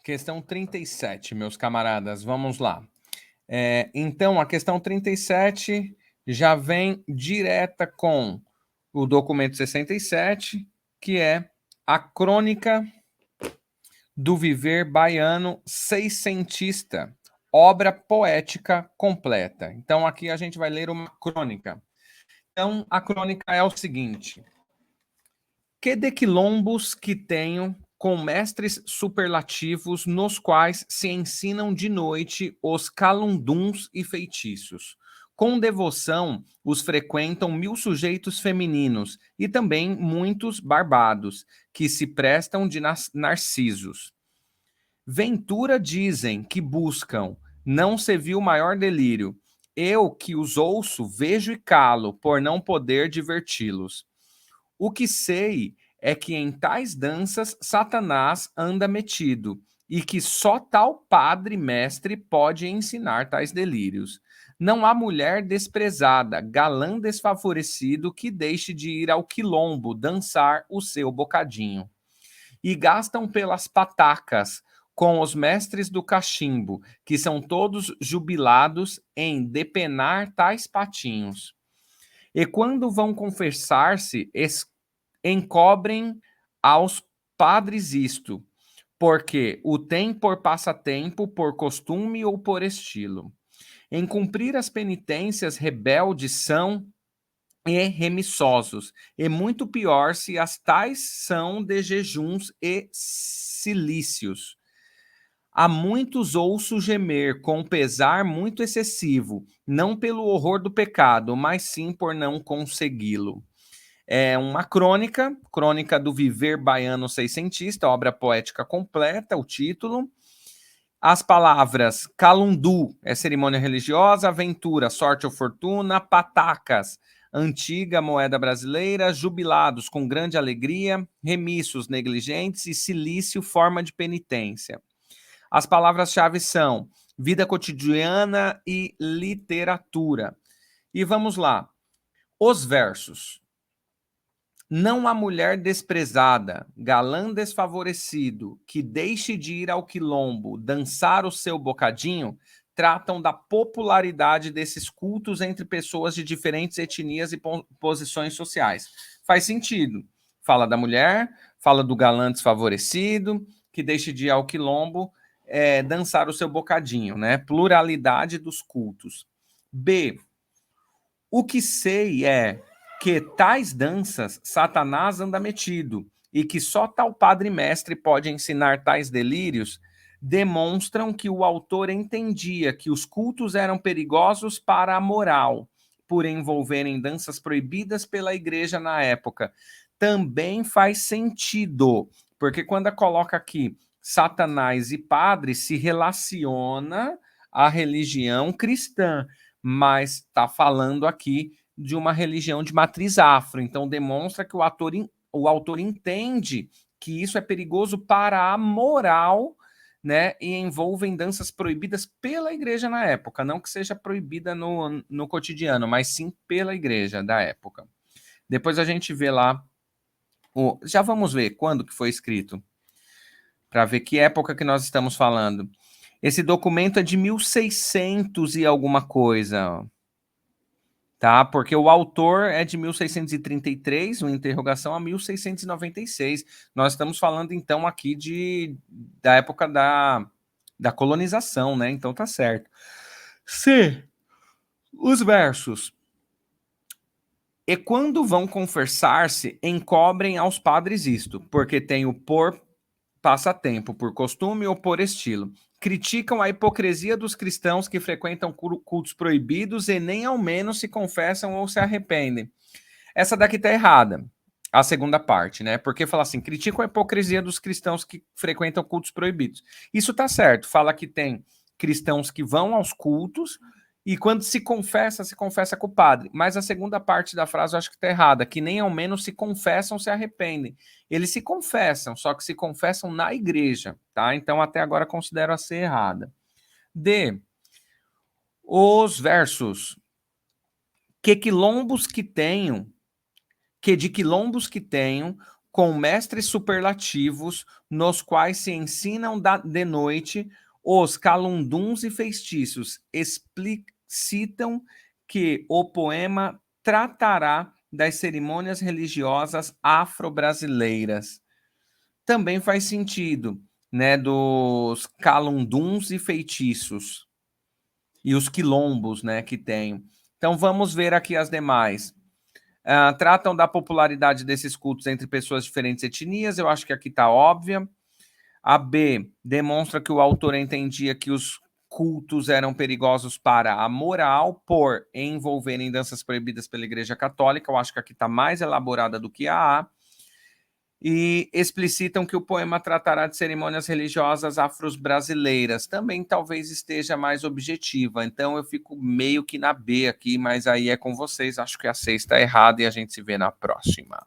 Questão 37, meus camaradas, vamos lá. Então, a questão 37 já vem direta com o documento 67, que é a crônica do viver baiano seiscentista, obra poética completa. Então, aqui a gente vai ler uma crônica. Então, a crônica é o seguinte: que de quilombos que tenho com mestres superlativos, nos quais se ensinam de noite os calunduns e feitiços. Com devoção os frequentam 1000 sujeitos femininos e também muitos barbados, que se prestam de narcisos. Ventura dizem que buscam, não se viu maior delírio. Eu que os ouço, vejo e calo, por não poder diverti-los. O que sei é que em tais danças Satanás anda metido, e que só tal padre mestre pode ensinar tais delírios. Não há mulher desprezada, galã desfavorecido, que deixe de ir ao quilombo dançar o seu bocadinho. E gastam pelas patacas com os mestres do cachimbo, que são todos jubilados em depenar tais patinhos. E quando vão confessar-se, encobrem aos padres isto, porque o tem por passatempo, por costume ou por estilo. Em cumprir as penitências, rebeldes são e remissosos, e muito pior se as tais são de jejuns e cilícios. Há muitos ouço gemer com pesar muito excessivo, não pelo horror do pecado, mas sim por não consegui-lo. É uma crônica do viver baiano seiscentista, obra poética completa, o título. As palavras calundu é cerimônia religiosa, aventura, sorte ou fortuna, patacas, antiga moeda brasileira, jubilados com grande alegria, remissos negligentes e cilício, forma de penitência. As palavras-chave são vida cotidiana e literatura. E vamos lá. Os versos. Não há mulher desprezada, galã desfavorecido, que deixe de ir ao quilombo dançar o seu bocadinho, tratam da popularidade desses cultos entre pessoas de diferentes etnias e posições sociais. Faz sentido. Fala da mulher, fala do galã desfavorecido, que deixe de ir ao quilombo dançar o seu bocadinho, né? Pluralidade dos cultos. B. O que sei é que tais danças Satanás anda metido, e que só tal padre mestre pode ensinar tais delírios, demonstram que o autor entendia que os cultos eram perigosos para a moral, por envolverem danças proibidas pela igreja na época. Também faz sentido, porque quando coloca aqui Satanás e padre, se relaciona à religião cristã, mas está falando aqui de uma religião de matriz afro. Então, demonstra que o autor entende que isso é perigoso para a moral, né? E envolvem danças proibidas pela igreja na época. Não que seja proibida no cotidiano, mas sim pela igreja da época. Depois a gente vê lá. Já vamos ver quando que foi escrito, para ver que época que nós estamos falando. Esse documento é de 1600 e alguma coisa, tá? Porque o autor é de 1633, uma interrogação a 1696. Nós estamos falando, então, aqui da época da colonização, né? Então tá certo. C. Os versos. E quando vão confessar-se, encobrem aos padres isto, porque tem o por passatempo, por costume ou por estilo. Criticam a hipocrisia dos cristãos que frequentam cultos proibidos e nem ao menos se confessam ou se arrependem. Essa daqui tá errada, a segunda parte, né? Porque fala assim, criticam a hipocrisia dos cristãos que frequentam cultos proibidos. Isso tá certo, fala que tem cristãos que vão aos cultos e quando se confessa com o padre. Mas a segunda parte da frase eu acho que tá errada, que nem ao menos se confessam, se arrependem. Eles se confessam, só que se confessam na igreja, tá? Então até agora considero a ser errada. D. Os versos. Que quilombos que tenham, que de quilombos que tenham, com mestres superlativos, nos quais se ensinam de noite os calunduns e feitiços, explicitam que o poema tratará das cerimônias religiosas afro-brasileiras. Também faz sentido, né, dos calunduns e feitiços e os quilombos, né, que tem. Então vamos ver aqui as demais. Tratam da popularidade desses cultos entre pessoas de diferentes etnias, eu acho que aqui está óbvia. A B demonstra que o autor entendia que os cultos eram perigosos para a moral por envolverem danças proibidas pela Igreja Católica, eu acho que aqui está mais elaborada do que a A. E explicitam que o poema tratará de cerimônias religiosas afro-brasileiras. Também talvez esteja mais objetiva. Então eu fico meio que na B aqui, mas aí é com vocês. Acho que a C está errada e a gente se vê na próxima.